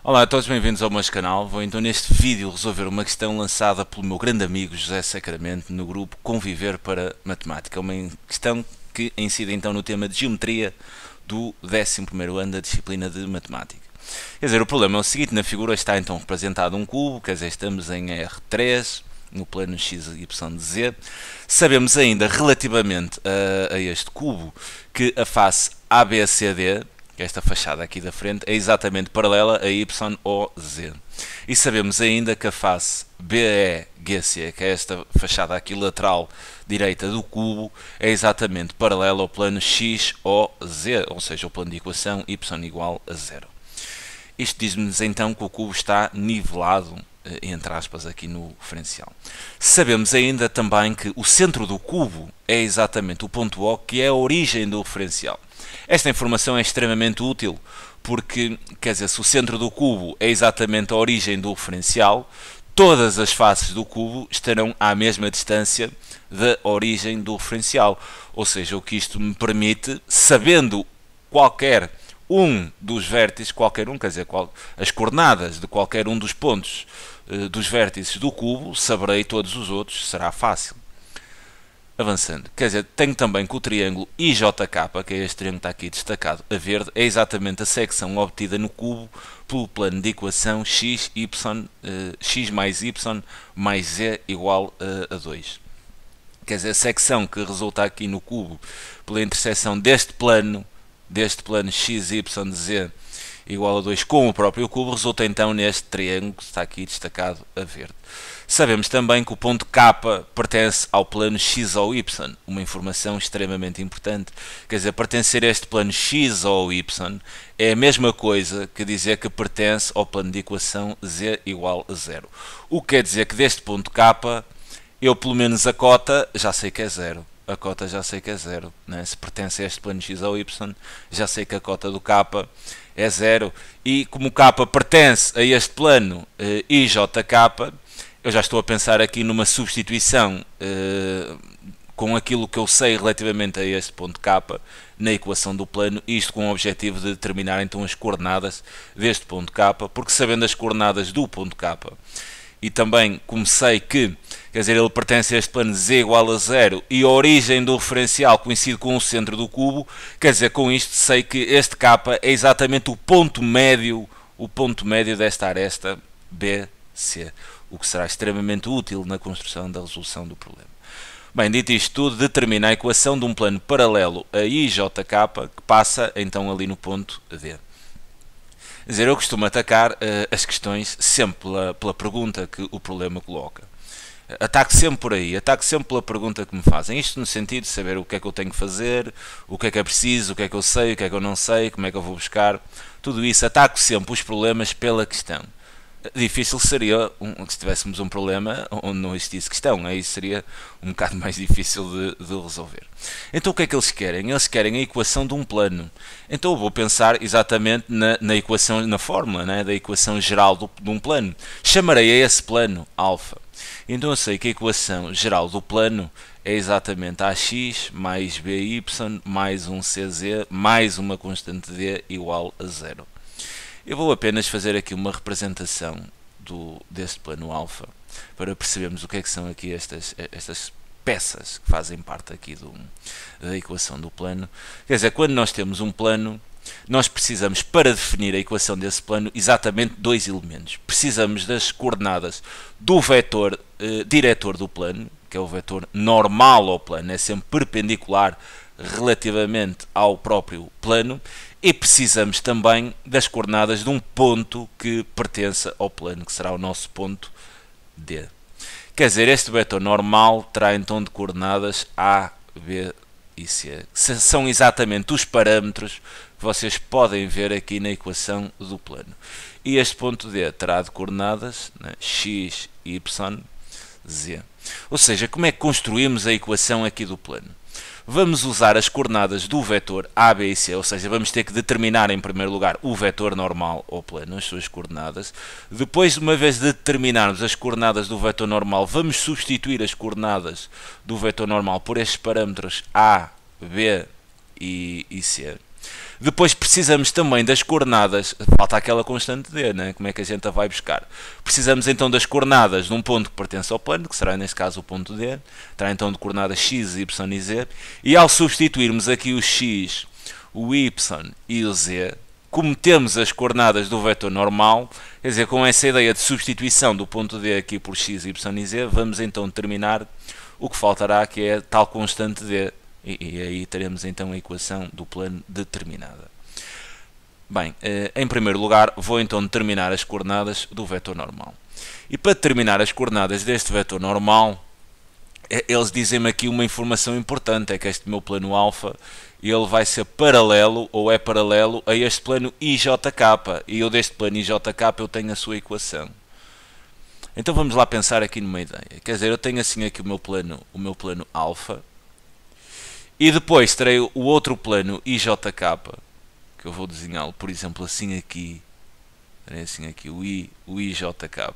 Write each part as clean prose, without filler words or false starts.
Olá a todos, bem-vindos ao meu canal. Vou então neste vídeo resolver uma questão lançada pelo meu grande amigo José Sacramento no grupo Conviver para Matemática. Uma questão que incide então no tema de Geometria do 11º ano da disciplina de Matemática. Quer dizer, o problema é o seguinte: na figura está então representado um cubo, quer dizer, estamos em R3, no plano x, y, z. Sabemos ainda relativamente a este cubo que a face ABCD, esta fachada aqui da frente, é exatamente paralela a y ou z. E sabemos ainda que a face BEGC, que é esta fachada aqui lateral direita do cubo, é exatamente paralela ao plano x ou z, ou seja, o plano de equação y igual a 0. Isto diz-nos então que o cubo está nivelado, entre aspas, aqui no referencial. Sabemos ainda também que o centro do cubo é exatamente o ponto O, que é a origem do referencial. Esta informação é extremamente útil porque, quer dizer, se o centro do cubo é exatamente a origem do referencial, todas as faces do cubo estarão à mesma distância da origem do referencial. Ou seja, o que isto me permite, sabendo qualquer um dos vértices, quer dizer, as coordenadas de qualquer um dos pontos dos vértices do cubo, saberei todos os outros, será fácil. Avançando, quer dizer, tenho também que o triângulo IJK, que é este triângulo que está aqui destacado a verde, é exatamente a secção obtida no cubo pelo plano de equação x mais y mais z igual a 2. Quer dizer, a secção que resulta aqui no cubo pela interseção deste plano x, y, z igual a 2 com o próprio cubo, resulta então neste triângulo que está aqui destacado a verde. Sabemos também que o ponto K pertence ao plano x ou y, uma informação extremamente importante. Quer dizer, pertencer a este plano x ou y é a mesma coisa que dizer que pertence ao plano de equação z igual a 0. O que quer dizer que deste ponto K, eu pelo menos a cota já sei que é 0. A cota já sei que é 0, né? Se pertence a este plano x ou y, já sei que a cota do K é 0. E como o K pertence a este plano IJK, eu já estou a pensar aqui numa substituição com aquilo que eu sei relativamente a este ponto K na equação do plano, isto com o objetivo de determinar então as coordenadas deste ponto K, porque sabendo as coordenadas do ponto K, e também como sei que, quer dizer, ele pertence a este plano z igual a 0 e a origem do referencial coincide com o centro do cubo, quer dizer, com isto sei que este K é exatamente o ponto médio desta aresta BC, o que será extremamente útil na construção da resolução do problema. Bem, dito isto tudo, determina a equação de um plano paralelo a IJK que passa então ali no ponto D. Quer dizer, eu costumo atacar as questões sempre pela pergunta que o problema coloca. Ataco sempre por aí, ataco sempre pela pergunta que me fazem. Isto no sentido de saber o que é que eu tenho que fazer, o que é preciso, o que é que eu sei, o que é que eu não sei, como é que eu vou buscar. Tudo isso, ataco sempre os problemas pela questão. Difícil seria se tivéssemos um problema onde não existisse questão, aí seria um bocado mais difícil de resolver. Então o que é que eles querem? Eles querem a equação de um plano. Então eu vou pensar exatamente na equação, na fórmula, né, da equação geral de um plano. Chamarei a esse plano alfa. Então eu sei que a equação geral do plano é exatamente ax mais by mais um cz mais uma constante d igual a 0. Eu vou apenas fazer aqui uma representação deste plano alfa para percebermos o que é que são aqui estas peças que fazem parte aqui da equação do plano. Quer dizer, quando nós temos um plano, nós precisamos, para definir a equação desse plano, exatamente dois elementos. Precisamos das coordenadas do vetor diretor do plano, que é o vetor normal ao plano, é sempre perpendicular relativamente ao próprio plano, e precisamos também das coordenadas de um ponto que pertença ao plano, que será o nosso ponto D. Quer dizer, este vetor normal terá então de coordenadas A, B e C, que são exatamente os parâmetros que vocês podem ver aqui na equação do plano. E este ponto D terá de coordenadas, né, x, y, z. Ou seja, como é que construímos a equação aqui do plano? Vamos usar as coordenadas do vetor A, B e C, ou seja, vamos ter que determinar em primeiro lugar o vetor normal ao plano, as suas coordenadas. Depois, uma vez de determinarmos as coordenadas do vetor normal, vamos substituir as coordenadas do vetor normal por estes parâmetros A, B e C. Depois precisamos também das coordenadas, falta aquela constante D, né? Como é que a gente a vai buscar? Precisamos então das coordenadas de um ponto que pertence ao plano, que será neste caso o ponto D, terá então de coordenadas x, y e z, e ao substituirmos aqui o x, o y e o z, como temos as coordenadas do vetor normal, quer dizer, com essa ideia de substituição do ponto D aqui por x, y e z, vamos então determinar o que faltará, que é tal constante D. E aí teremos então a equação do plano determinada. Bem, em primeiro lugar vou então determinar as coordenadas do vetor normal. E para determinar as coordenadas deste vetor normal, eles dizem-me aqui uma informação importante, é que este meu plano alfa, ele vai ser paralelo, ou é paralelo, a este plano IJK, e eu deste plano IJK eu tenho a sua equação. Então vamos lá pensar aqui numa ideia, quer dizer, eu tenho assim aqui o meu plano alfa, e depois terei o outro plano IJK, que eu vou desenhá-lo, por exemplo, assim aqui, terei assim aqui o IJK,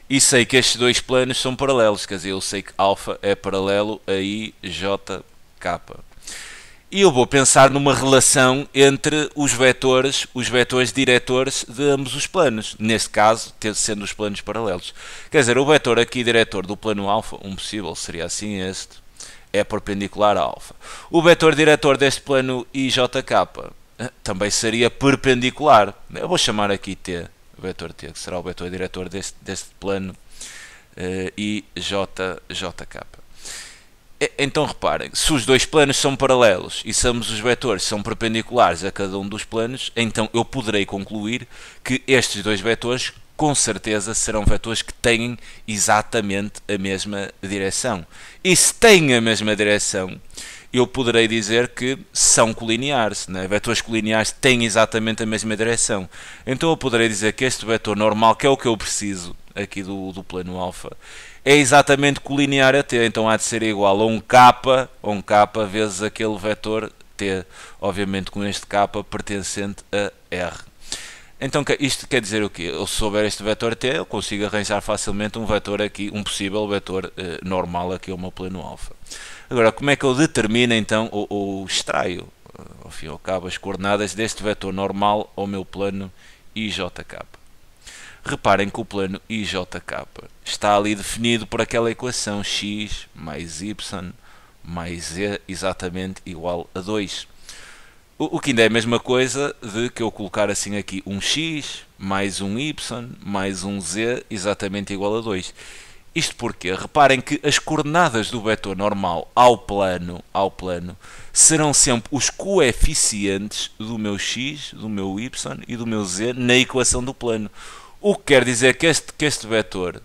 e sei que estes dois planos são paralelos, quer dizer, eu sei que alfa é paralelo a IJK. E eu vou pensar numa relação entre os vetores diretores de ambos os planos, neste caso, sendo os planos paralelos. Quer dizer, o vetor aqui diretor do plano alfa, um possível seria assim este, é perpendicular a alfa. O vetor diretor deste plano IJK também seria perpendicular. Eu vou chamar aqui T, o vetor T, que será o vetor diretor deste plano IJK. Então reparem, se os dois planos são paralelos e se ambos os vetores são perpendiculares a cada um dos planos, então eu poderei concluir que estes dois vetores com certeza serão vetores que têm exatamente a mesma direção. E se têm a mesma direção, eu poderei dizer que são colineares, né? Vetores colineares têm exatamente a mesma direção. Então eu poderei dizer que este vetor normal, que é o que eu preciso aqui do plano alfa, é exatamente colinear a t, então há de ser igual a um k vezes aquele vetor t, obviamente com este k pertencente a R. Então isto quer dizer o quê? Eu, se souber este vetor t, eu consigo arranjar facilmente um vetor aqui, um possível vetor normal aqui ao meu plano alfa. Agora, como é que eu determino então, ou extraio, ao fim e ao cabo, as coordenadas deste vetor normal ao meu plano IJK? Reparem que o plano IJK está ali definido por aquela equação x mais y mais z exatamente igual a 2. O que ainda é a mesma coisa de que eu colocar assim aqui um x mais um y mais um z exatamente igual a 2. Isto porque, reparem que as coordenadas do vetor normal ao plano serão sempre os coeficientes do meu x, do meu y e do meu z na equação do plano. O que quer dizer que este vetor,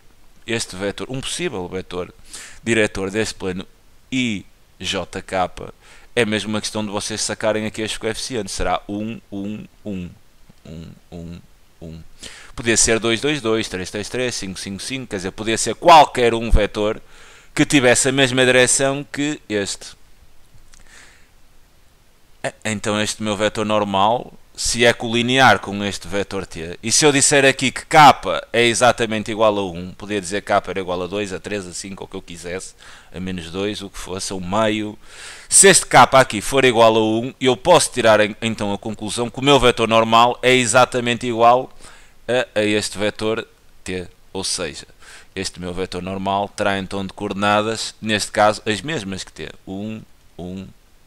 um possível vetor diretor deste plano IJK, é mesmo uma questão de vocês sacarem aqui estes coeficientes. Será 1, 1, 1, 1, 1, 1. Podia ser 2, 2, 2, 3, 3, 3, 5, 5, 5. Quer dizer, podia ser qualquer um vetor que tivesse a mesma direção que este. Então este meu vetor normal, se é colinear com este vetor t, e se eu disser aqui que k é exatamente igual a 1, podia dizer que k era igual a 2, a 3, a 5, o que eu quisesse, a menos 2, o que fosse, o meio. Se este k aqui for igual a 1, eu posso tirar então a conclusão que o meu vetor normal é exatamente igual a este vetor t, ou seja, este meu vetor normal terá então de coordenadas, neste caso, as mesmas que t, 1, 1,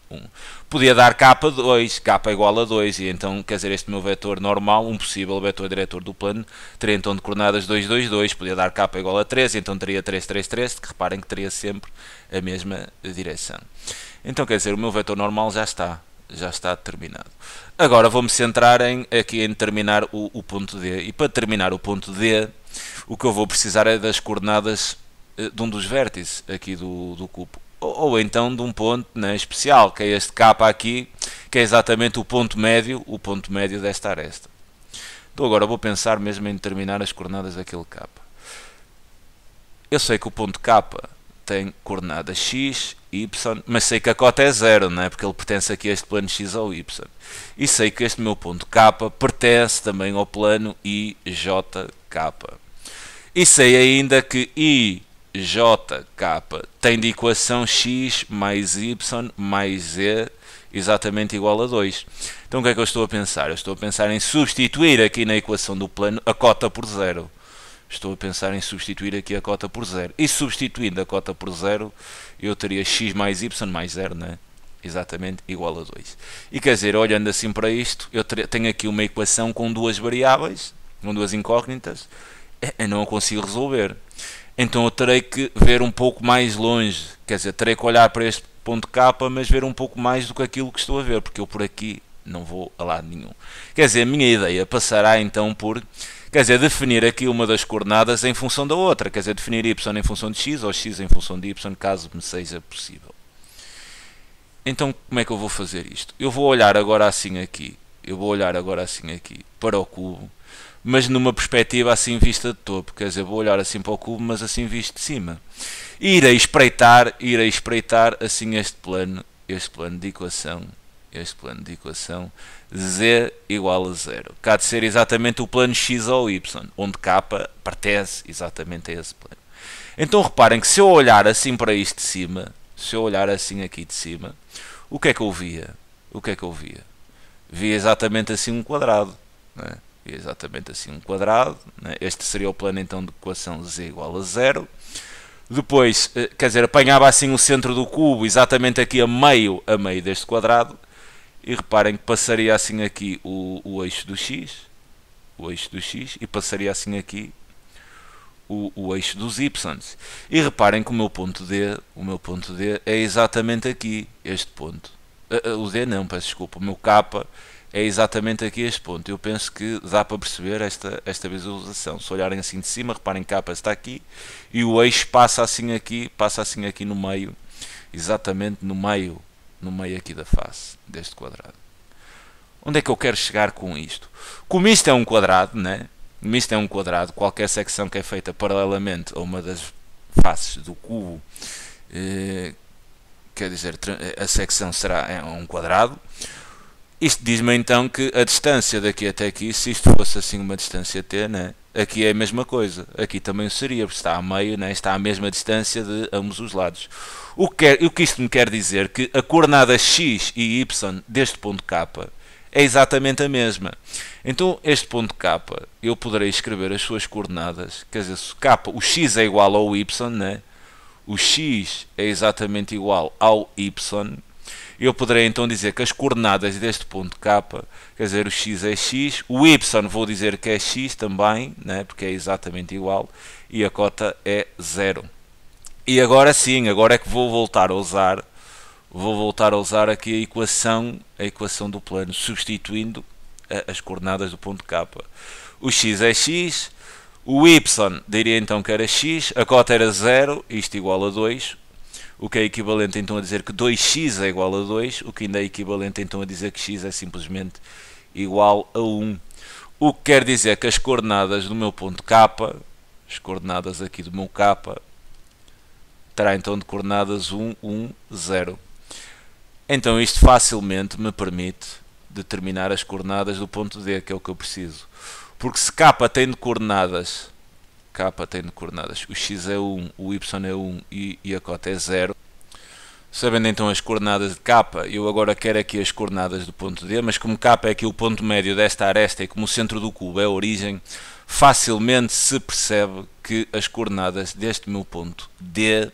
1. Podia dar k2, k igual a 2, e então, quer dizer, este meu vetor normal, um possível vetor diretor do plano, teria então de coordenadas 2, 2, 2, podia dar k igual a 3, e então teria 3, 3, 3, que reparem que teria sempre a mesma direção. Então, quer dizer, o meu vetor normal já está determinado. Agora vou-me centrar aqui em determinar o ponto D, e para determinar o ponto D, o que eu vou precisar é das coordenadas de um dos vértices aqui do cubo. Ou então de um ponto, né, especial, que é este k aqui, que é exatamente o ponto médio desta aresta. Então agora vou pensar mesmo em determinar as coordenadas daquele k. Eu sei que o ponto k tem coordenadas x, y, mas sei que a cota é 0, né, porque ele pertence aqui a este plano x ou y. E sei que este meu ponto k pertence também ao plano IJK. E sei ainda que IJK tem de equação x mais y mais z exatamente igual a 2. Então o que é que eu estou a pensar? Eu estou a pensar em substituir aqui na equação do plano a cota por 0. Estou a pensar em substituir aqui a cota por 0. E substituindo a cota por 0, eu teria x mais y mais 0, né? Exatamente igual a 2. E quer dizer, olhando assim para isto, eu tenho aqui uma equação com duas variáveis, com duas incógnitas, eu não a consigo resolver. Então eu terei que ver um pouco mais longe, quer dizer, terei que olhar para este ponto K, mas ver um pouco mais do que aquilo que estou a ver, porque eu por aqui não vou a lado nenhum. Quer dizer, a minha ideia passará então por, quer dizer, definir aqui uma das coordenadas em função da outra, quer dizer, definir y em função de x ou x em função de y, caso me seja possível. Então como é que eu vou fazer isto? Eu vou olhar agora assim aqui, para o cubo, mas numa perspectiva assim vista de topo, quer dizer, vou olhar assim para o cubo, mas assim visto de cima. E irei espreitar assim este plano de equação, z igual a 0. Cá de ser exatamente o plano x ou y, onde k pertence exatamente a esse plano. Então reparem que se eu olhar assim para isto de cima, se eu olhar assim aqui de cima, o que é que eu via? Via exatamente assim um quadrado, não é? Exatamente assim um quadrado, né? Este seria o plano então de equação z igual a 0. Depois, quer dizer, apanhava assim o centro do cubo exatamente aqui a meio deste quadrado, e reparem que passaria assim aqui o eixo do x, e passaria assim aqui o eixo dos y. E reparem que o meu ponto D é exatamente aqui, este ponto. O D não, peço desculpa, o meu K é exatamente aqui este ponto. Eu penso que dá para perceber esta visualização. Se olharem assim de cima, reparem que K está aqui e o eixo passa assim aqui no meio, exatamente no meio aqui da face deste quadrado. Onde é que eu quero chegar com isto? Como isto é um quadrado, né? Como isto é um quadrado, qualquer secção que é feita paralelamente a uma das faces do cubo, quer dizer, a secção será um quadrado. Isto diz-me então que a distância daqui até aqui, se isto fosse assim uma distância t, né, aqui é a mesma coisa. Aqui também seria, porque está a meio, né, está à mesma distância de ambos os lados. O que isto me quer dizer que a coordenada x e y deste ponto K é exatamente a mesma. Então este ponto K, eu poderei escrever as suas coordenadas, quer dizer, se K, o x é igual ao y, né, o x é exatamente igual ao y, eu poderei então dizer que as coordenadas deste ponto K, quer dizer, o x é x, o y vou dizer que é x também, né, porque é exatamente igual, e a cota é 0. E agora sim, agora é que vou voltar a usar aqui a equação do plano, substituindo as coordenadas do ponto K. O x é x, o y diria então que era x, a cota era 0, isto igual a 2, o que é equivalente então a dizer que 2x é igual a 2, o que ainda é equivalente então a dizer que x é simplesmente igual a 1. O que quer dizer que as coordenadas do meu ponto K, as coordenadas aqui do meu K, terá então de coordenadas 1, 1, 0. Então isto facilmente me permite determinar as coordenadas do ponto D, que é o que eu preciso. Porque se K tem de coordenadas, o x é 1, o y é 1 e a cota é 0. Sabendo então as coordenadas de K, eu agora quero aqui as coordenadas do ponto D, mas como K é aqui o ponto médio desta aresta e como o centro do cubo é a origem, facilmente se percebe que as coordenadas deste meu ponto D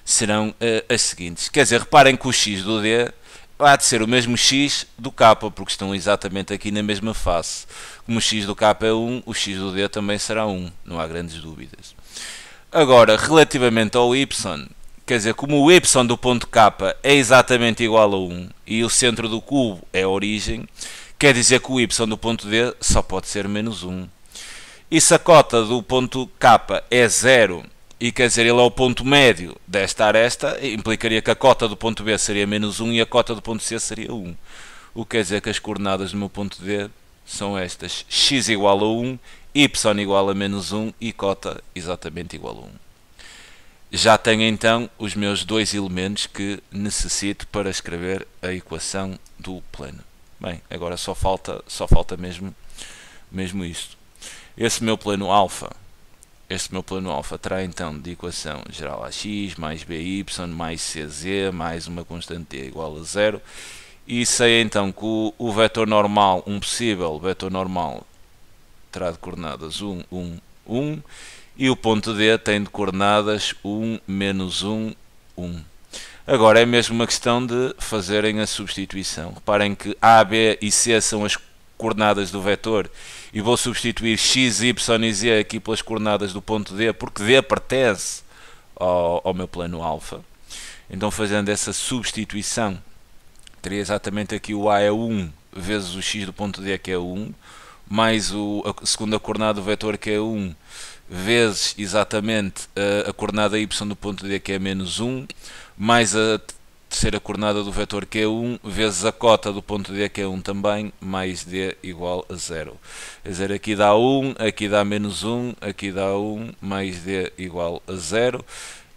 serão as seguintes. Quer dizer, reparem que o x do D há de ser o mesmo x do K, porque estão exatamente aqui na mesma face. Como o x do K é 1, o x do D também será 1, não há grandes dúvidas. Agora, relativamente ao y, quer dizer, como o y do ponto K é exatamente igual a 1 e o centro do cubo é a origem, quer dizer que o y do ponto D só pode ser menos 1. E se a cota do ponto K é 0, e quer dizer, ele é o ponto médio desta aresta, implicaria que a cota do ponto B seria menos 1 e a cota do ponto C seria 1. O que quer dizer que as coordenadas do meu ponto D são estas: x igual a 1, y igual a menos 1 e cota exatamente igual a 1. Já tenho então os meus dois elementos que necessito para escrever a equação do plano. Bem, agora só falta mesmo isto. Esse meu plano alfa este meu plano alfa terá então de equação geral ax mais by mais cz mais uma constante t igual a 0. E sei então que o vetor normal, um possível vetor normal, terá de coordenadas 1, 1, 1. E o ponto D tem de coordenadas 1, menos 1, 1. Agora é mesmo uma questão de fazerem a substituição. Reparem que A, B e C são as coordenadas do vetor e vou substituir x, y e z aqui pelas coordenadas do ponto D, porque D pertence ao meu plano alfa. Então, fazendo essa substituição, teria exatamente aqui o A é 1 vezes o x do ponto D, que é 1, mais a segunda coordenada do vetor, que é 1, vezes exatamente a coordenada y do ponto D, que é menos 1, mais a terceira coordenada do vetor, que é 1, vezes a cota do ponto D, que é 1 também, mais D igual a 0. Quer dizer, aqui dá 1, aqui dá menos 1, aqui dá 1, mais D igual a 0.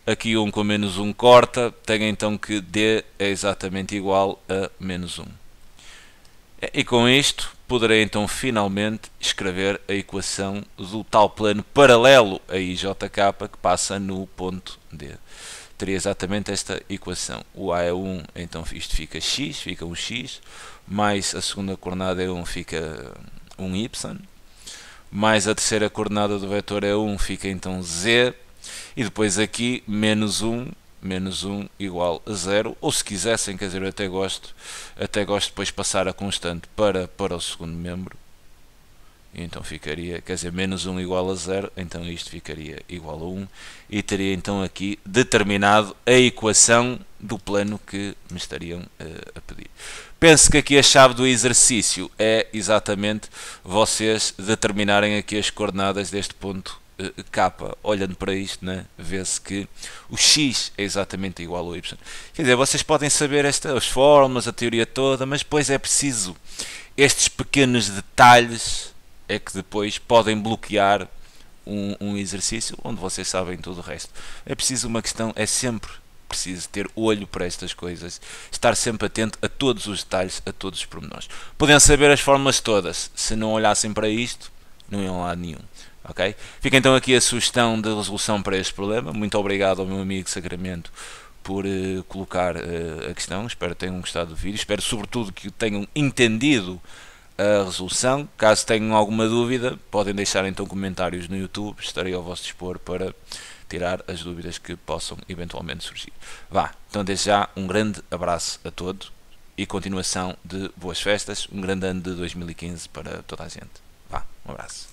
Aqui 1 com menos 1 corta, tenho então que D é exatamente igual a menos 1. E com isto, poderei então finalmente escrever a equação do tal plano paralelo a IJK que passa no ponto D. Teria exatamente esta equação. O A é 1, então isto fica x, fica um x, mais a segunda coordenada é 1, fica um y, mais a terceira coordenada do vetor é 1, fica então z, e depois aqui menos 1 igual a 0, ou se quisessem, quer dizer, eu até gosto depois de passar a constante para o segundo membro, e então ficaria, quer dizer, menos 1 igual a 0, então isto ficaria igual a 1, e teria então aqui determinado a equação do plano que me estariam a pedir. Penso que aqui a chave do exercício é exatamente vocês determinarem aqui as coordenadas deste ponto K. Olhando para isto, né, vê-se que o x é exatamente igual ao y. Quer dizer, vocês podem saber as fórmulas, a teoria toda, mas depois é preciso estes pequenos detalhes é que depois podem bloquear um exercício onde vocês sabem tudo o resto. É preciso uma questão, é sempre preciso ter olho para estas coisas, estar sempre atento a todos os detalhes, a todos os pormenores. Podem saber as fórmulas todas, se não olhassem para isto, não iam lá nenhum. Okay? Fica então aqui a sugestão de resolução para este problema. Muito obrigado ao meu amigo Sacramento por colocar a questão. Espero que tenham gostado do vídeo. Espero sobretudo que tenham entendido a resolução. Caso tenham alguma dúvida, podem deixar então comentários no YouTube. Estarei ao vosso dispor para tirar as dúvidas que possam eventualmente surgir. Vá, então desde já um grande abraço a todos e continuação de boas festas. Um grande ano de 2015 para toda a gente. Vá, um abraço.